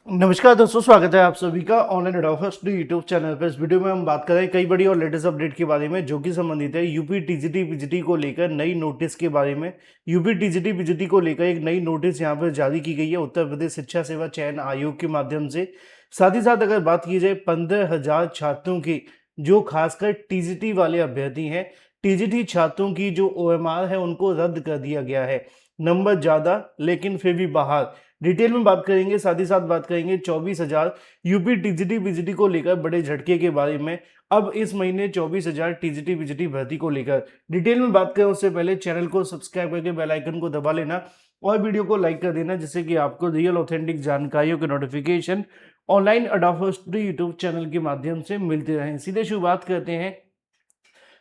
नमस्कार दोस्तों, स्वागत है आप सभी का ऑनलाइन एडोफर्स्ट यूट्यूब चैनल पर। इस वीडियो में हम बात करें कई बड़ी और लेटेस्ट अपडेट के बारे में जो कि संबंधित है यूपी टीजीटी पीजीटी को लेकर नई नोटिस के बारे में। यूपी टीजीटी पीजीटी को लेकर एक नई नोटिस यहां पर जारी की गई है उत्तर प्रदेश शिक्षा सेवा चयन आयोग के माध्यम से। साथ ही साथ अगर बात की जाए 15,000 छात्रों की, जो खासकर टीजीटी वाले अभ्यर्थी हैं, टीजीटी छात्रों की जो ओएमआर है उनको रद्द कर दिया गया है। नंबर ज्यादा लेकिन फिर भी बाहर। डिटेल में बात करेंगे, साथ ही साथ बात करेंगे 24,000 यूपी टीजीटी पीजीटी को लेकर बड़े झटके के बारे में। अब इस महीने 24,000 टीजीटी पीजीटी भर्ती को लेकर डिटेल में बात करें उससे पहले चैनल को सब्सक्राइब करके बेल आइकन को दबा लेना और वीडियो को लाइक कर देना, जिससे कि आपको रियल ऑथेंटिक जानकारियों के नोटिफिकेशन ऑनलाइन अडोफर्स्ट यूट्यूब चैनल के माध्यम से मिलते रहें। सीधे शुरुआत करते हैं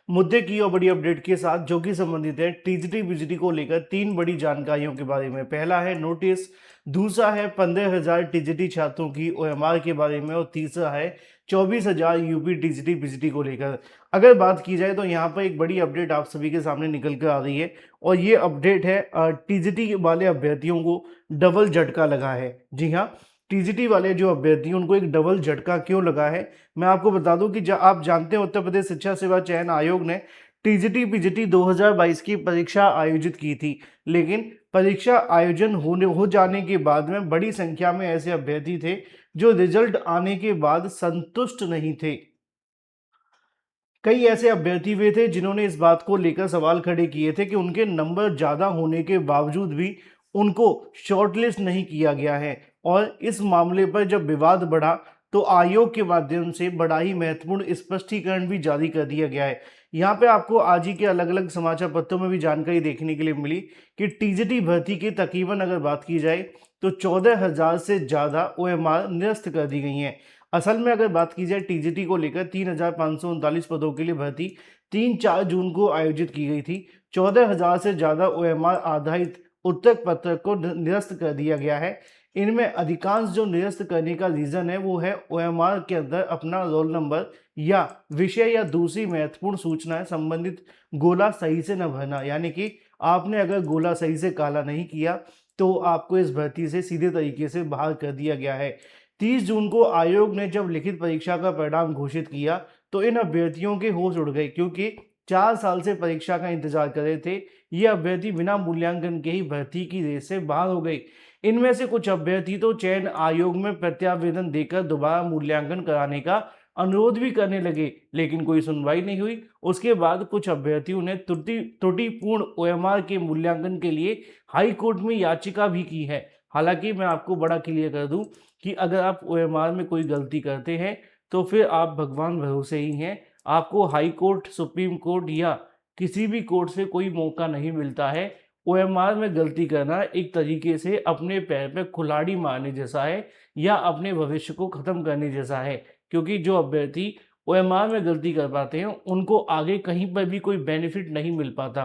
मुद्दे की और बड़ी अपडेट के साथ, जो कि संबंधित है टीजीटी पीजीटी को लेकर तीन बड़ी जानकारियों के बारे में। पहला है नोटिस, दूसरा है 15,000 टीजीटी छात्रों की ओएमआर के बारे में और तीसरा है 24,000 यूपी टीजीटी पीजीटी को लेकर। अगर बात की जाए तो यहाँ पर एक बड़ी अपडेट आप सभी के सामने निकल कर आ रही है और ये अपडेट है टीजीटी वाले अभ्यर्थियों को डबल झटका लगा है। जी हाँ, टीजीटी वाले जो अभ्यर्थी हैं उनको एक डबल झटका क्यों लगा है, मैं आपको बता दूं कि आप जानते हैं उत्तर प्रदेश शिक्षा सेवा चयन आयोग ने टीजीटी पीजीटी 2022 की परीक्षा आयोजित की थी, लेकिन परीक्षा आयोजन हो जाने के बाद में बड़ी संख्या में ऐसे अभ्यर्थी थे जो रिजल्ट आने के बाद संतुष्ट नहीं थे। कई ऐसे अभ्यर्थी वे थे जिन्होंने इस बात को लेकर सवाल खड़े किए थे कि उनके नंबर ज़्यादा होने के बावजूद भी उनको शॉर्टलिस्ट नहीं किया गया है। और इस मामले पर जब विवाद बढ़ा तो आयोग के माध्यम से बड़ा ही महत्वपूर्ण स्पष्टीकरण भी जारी कर दिया गया है। यहाँ पे आपको आज ही के अलग अलग समाचार पत्रों में भी जानकारी देखने के लिए मिली कि टीजीटी भर्ती की तकरीबन अगर बात की जाए तो 14,000 से ज़्यादा ओएमआर निरस्त कर दी गई हैं। असल में अगर बात की जाए टीजीटी को लेकर 3,539 पदों के लिए भर्ती 3-4 जून को आयोजित की गई थी। 14,000 से ज़्यादा ओएमआर आधारित उत्तर पत्रक को निरस्त कर दिया गया है। इनमें अधिकांश जो निरस्त करने का रीज़न है वो है ओएमआर के अंदर अपना रोल नंबर या विषय या दूसरी महत्वपूर्ण सूचनाएं संबंधित गोला सही से न भरना। यानी कि आपने अगर गोला सही से काला नहीं किया तो आपको इस भर्ती से सीधे तरीके से बाहर कर दिया गया है। 30 जून को आयोग ने जब लिखित परीक्षा का परिणाम घोषित किया तो इन अभ्यर्थियों के होश उड़ गए, क्योंकि 4 साल से परीक्षा का इंतजार कर रहे थे। ये अभ्यर्थी बिना मूल्यांकन के ही भर्ती की रेस से बाहर हो गए। इनमें से कुछ अभ्यर्थी तो चयन आयोग में प्रत्यावेदन देकर दोबारा मूल्यांकन कराने का अनुरोध भी करने लगे, लेकिन कोई सुनवाई नहीं हुई। उसके बाद कुछ अभ्यर्थियों ने त्रुटिपूर्ण ओएमआर के मूल्यांकन के लिए हाई कोर्ट में याचिका भी की है। हालांकि मैं आपको बड़ा क्लियर कर दूं कि अगर आप ओएमआर में कोई गलती करते हैं तो फिर आप भगवान भरोसे ही हैं। आपको हाई कोर्ट, सुप्रीम कोर्ट या किसी भी कोर्ट से कोई मौका नहीं मिलता है। ओएमआर में गलती करना एक तरीके से अपने पैर पे कुल्हाड़ी मारने जैसा है या अपने भविष्य को खत्म करने जैसा है, क्योंकि जो अभ्यर्थी ओएमआर में गलती कर पाते हैं उनको आगे कहीं पर भी कोई बेनिफिट नहीं मिल पाता।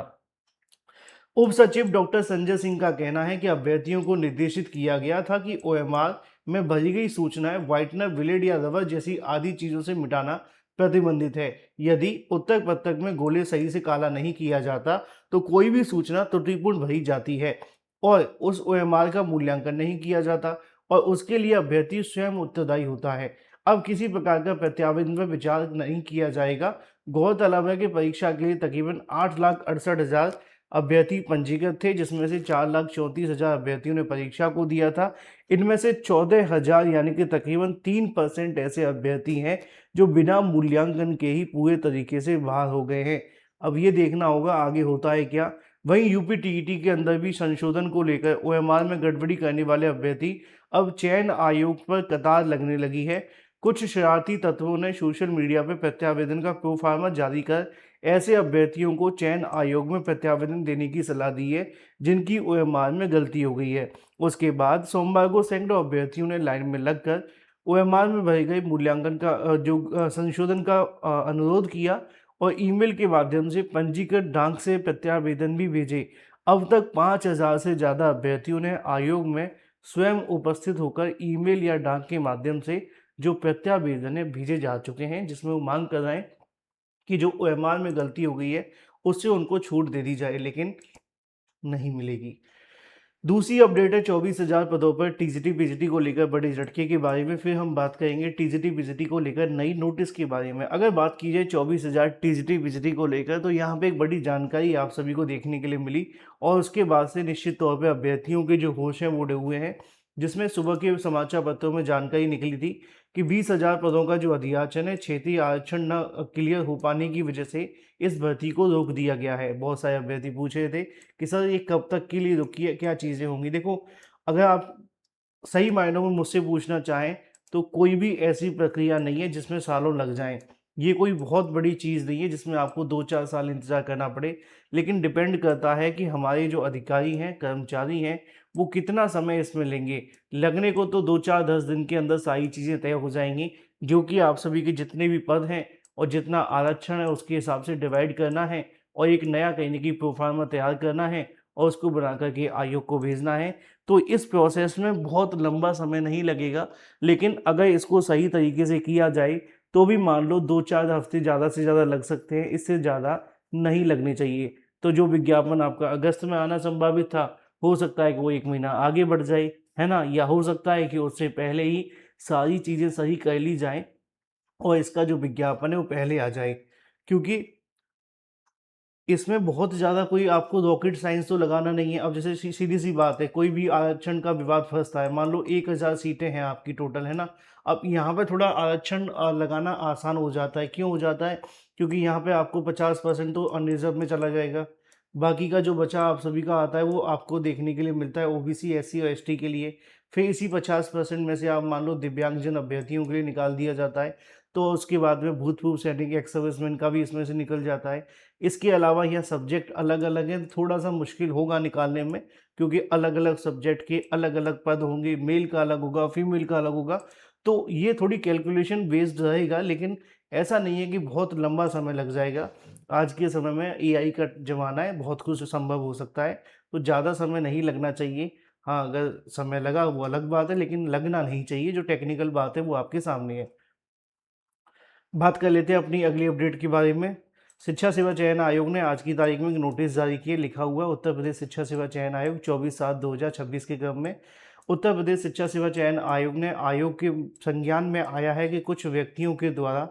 उप सचिव डॉक्टर संजय सिंह का कहना है कि अभ्यर्थियों को निर्देशित किया गया था कि ओएमआर में भरी गई सूचनाएं व्हाइटनर, ब्लेड या रबर जैसी आदि चीजों से मिटाना प्रतिबंधित है। यदि उत्तर पत्रक में गोले सही से काला नहीं किया जाता तो कोई भी सूचना त्रुटिपूर्ण भरी जाती है और उस ओएमआर का मूल्यांकन नहीं किया जाता और उसके लिए अभ्यर्थी स्वयं उत्तरदायी होता है। अब किसी प्रकार का प्रत्यावेदन पर विचार नहीं किया जाएगा। गौरतलब है कि परीक्षा के लिए तकरीबन 8,68,000 अभ्यर्थी पंजीकृत थे, जिसमें से 4,34,000 अभ्यर्थियों ने परीक्षा को दिया था। इनमें से 14,000 यानी कि तकरीबन 3% ऐसे अभ्यर्थी हैं जो बिना मूल्यांकन के ही पूरे तरीके से बाहर हो गए हैं। अब ये देखना होगा आगे होता है क्या। वहीं यूपी टीईटी के अंदर भी संशोधन को लेकर ओएमआर में गड़बड़ी करने वाले अभ्यर्थी अब चयन आयोग पर कतार लगने लगी है। कुछ शरारती तत्वों ने सोशल मीडिया पर प्रत्यावेदन का प्रोफार्मा जारी कर ऐसे अभ्यर्थियों को चयन आयोग में प्रत्यावेदन देने की सलाह दी है जिनकी ओएमआर में गलती हो गई है। उसके बाद सोमवार को सैकड़ों अभ्यर्थियों ने लाइन में लगकर ओएमआर में भरे गए मूल्यांकन का संशोधन का अनुरोध किया और ईमेल के माध्यम से पंजीकृत ढंग से प्रत्यावेदन भी भेजे। अब तक 5,000 से ज़्यादा अभ्यर्थियों ने आयोग में स्वयं उपस्थित होकर ईमेल या डाक के माध्यम से जो प्रत्यावेदन है भेजे जा चुके हैं, जिसमें वो मांग कर रहे हैं कि जो ओएमआर में गलती हो गई है उससे उनको छूट दे दी जाए, लेकिन नहीं मिलेगी। दूसरी अपडेट है 24,000 पदों पर टीजीटी पीजीटी को लेकर बड़े झटके के बारे में। फिर हम बात करेंगे टीजीटी पीजीटी को लेकर नई नोटिस के बारे में। अगर बात की जाए 24,000 टीजीटी पीजीटी को लेकर, तो यहाँ पे एक बड़ी जानकारी आप सभी को देखने के लिए मिली और उसके बाद से निश्चित तौर पे अभ्यर्थियों के जो होश हैं वो उड़े हुए हैं। जिसमें सुबह के समाचार पत्रों में जानकारी निकली थी कि 20,000 पदों का जो अधियाचन है, क्षेत्रीय आरक्षण न क्लियर हो पाने की वजह से इस भर्ती को रोक दिया गया है। बहुत सारे अभ्यर्थी पूछ रहे थे कि सर ये कब तक के लिए रुकी है, क्या चीज़ें होंगी? देखो, अगर आप सही मायनों में मुझसे पूछना चाहें तो कोई भी ऐसी प्रक्रिया नहीं है जिसमें सालों लग जाएँ। ये कोई बहुत बड़ी चीज़ नहीं है जिसमें आपको 2-4 साल इंतज़ार करना पड़े। लेकिन डिपेंड करता है कि हमारे जो अधिकारी हैं, कर्मचारी हैं, वो कितना समय इसमें लेंगे। लगने को तो 2-4 10 दिन के अंदर सारी चीज़ें तय हो जाएँगी, जो कि आप सभी के जितने भी पद हैं और जितना आरक्षण है उसके हिसाब से डिवाइड करना है और एक नया कहीं न कहीं प्रोफ़ार्मा तैयार करना है और उसको बना कर के आयोग को भेजना है। तो इस प्रोसेस में बहुत लंबा समय नहीं लगेगा, लेकिन अगर इसको सही तरीके से किया जाए, तो भी मान लो 2-4 हफ़्ते ज़्यादा से ज़्यादा लग सकते हैं, इससे ज़्यादा नहीं लगने चाहिए। तो जो विज्ञापन आपका अगस्त में आना संभावित था, हो सकता है कि वो 1 महीना आगे बढ़ जाए, है ना? या हो सकता है कि उससे पहले ही सारी चीज़ें सही कर ली जाएँ और इसका जो विज्ञापन है वो पहले आ जाए। क्योंकि इसमें बहुत ज़्यादा कोई आपको रॉकेट साइंस तो लगाना नहीं है। अब जैसे सीधी-सी बात है, कोई भी आरक्षण का विवाद फँसता है, मान लो 1000 सीटें हैं आपकी टोटल, है ना? अब यहाँ पे थोड़ा आरक्षण लगाना आसान हो जाता है। क्यों हो जाता है? क्योंकि यहाँ पे आपको 50% तो अनरिज़र्व में चला जाएगा। बाकी का जो बचा आप सभी का आता है, वो आपको देखने के लिए मिलता है ओबीसी, एससी और एसटी के लिए। फिर इसी 50% में से आप मान लो दिव्यांगजन अभ्यर्थियों के लिए निकाल दिया जाता है। तो उसके बाद में भूतपूर्व सैनिक, एक्स सर्विसमैन का भी इसमें से निकल जाता है। इसके अलावा यहाँ सब्जेक्ट अलग-अलग हैं, थोड़ा-सा मुश्किल होगा निकालने में, क्योंकि अलग-अलग सब्जेक्ट के अलग-अलग पद होंगे, मेल का अलग होगा, फीमेल का अलग होगा। तो ये थोड़ी कैलकुलेशन बेस्ड रहेगा, लेकिन ऐसा नहीं है कि बहुत लंबा समय लग जाएगा। आज के समय में एआई का ज़माना है, बहुत कुछ संभव हो सकता है, तो ज़्यादा समय नहीं लगना चाहिए। हाँ, अगर समय लगा वो अलग बात है, लेकिन लगना नहीं चाहिए। जो टेक्निकल बात है वो आपके सामने है। बात कर लेते हैं अपनी अगली अपडेट के बारे में। शिक्षा सेवा चयन आयोग ने आज की तारीख में एक नोटिस जारी किए। लिखा हुआ है, उत्तर प्रदेश शिक्षा सेवा चयन आयोग 24/7/2026 के क्रम में उत्तर प्रदेश शिक्षा सेवा चयन आयोग ने आयोग के संज्ञान में आया है कि कुछ व्यक्तियों के द्वारा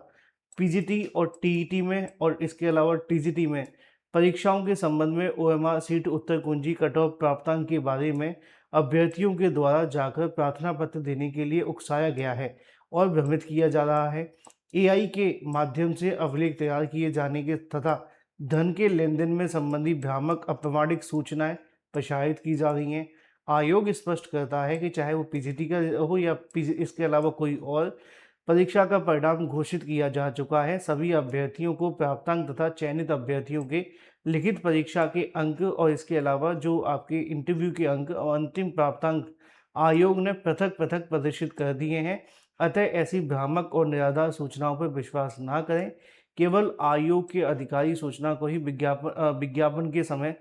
पीजीटी और टीईटी में और इसके अलावा टीजीटी में परीक्षाओं के संबंध में ओएमआर सीट उत्तर कुंजी कट ऑफ प्राप्तांक के बारे में अभ्यर्थियों के द्वारा जाकर प्रार्थना पत्र देने के लिए उकसाया गया है और भ्रमित किया जा रहा है। एआई के माध्यम से अभिलेख तैयार किए जाने के तथा धन के लेन-देन में संबंधी भ्रामक अप्रामाणिक सूचनाएं प्रसारित की जा रही हैं। आयोग स्पष्ट करता है कि चाहे वो पीजीटी का हो या इसके अलावा कोई और परीक्षा का परिणाम घोषित किया जा चुका है। सभी अभ्यर्थियों को प्राप्तांक तथा चयनित अभ्यर्थियों के लिखित परीक्षा के अंक और इसके अलावा जो आपके इंटरव्यू के अंक और अंतिम प्राप्तांक आयोग ने पृथक-पृथक प्रदर्शित कर दिए हैं। अतः ऐसी भ्रामक और निराधार सूचनाओं पर विश्वास ना करें। केवल आयोग के अधिकारी सूचना को ही विज्ञापन के समय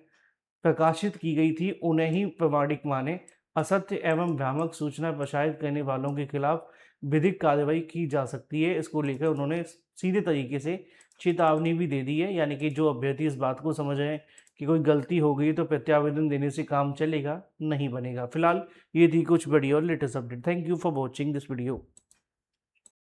प्रकाशित की गई थी, उन्हें ही प्रमाणिक माने। असत्य एवं भ्रामक सूचना प्रसारित करने वालों के खिलाफ विधिक कार्रवाई की जा सकती है। इसको लेकर उन्होंने सीधे तरीके से चेतावनी भी दे दी है, यानी कि जो अभ्यर्थी इस बात को समझ रहे हैं कि कोई गलती हो गई तो प्रत्यावेदन देने से काम चलेगा, नहीं बनेगा। फिलहाल ये थी कुछ बड़ी और latest update. Thank you for watching this video.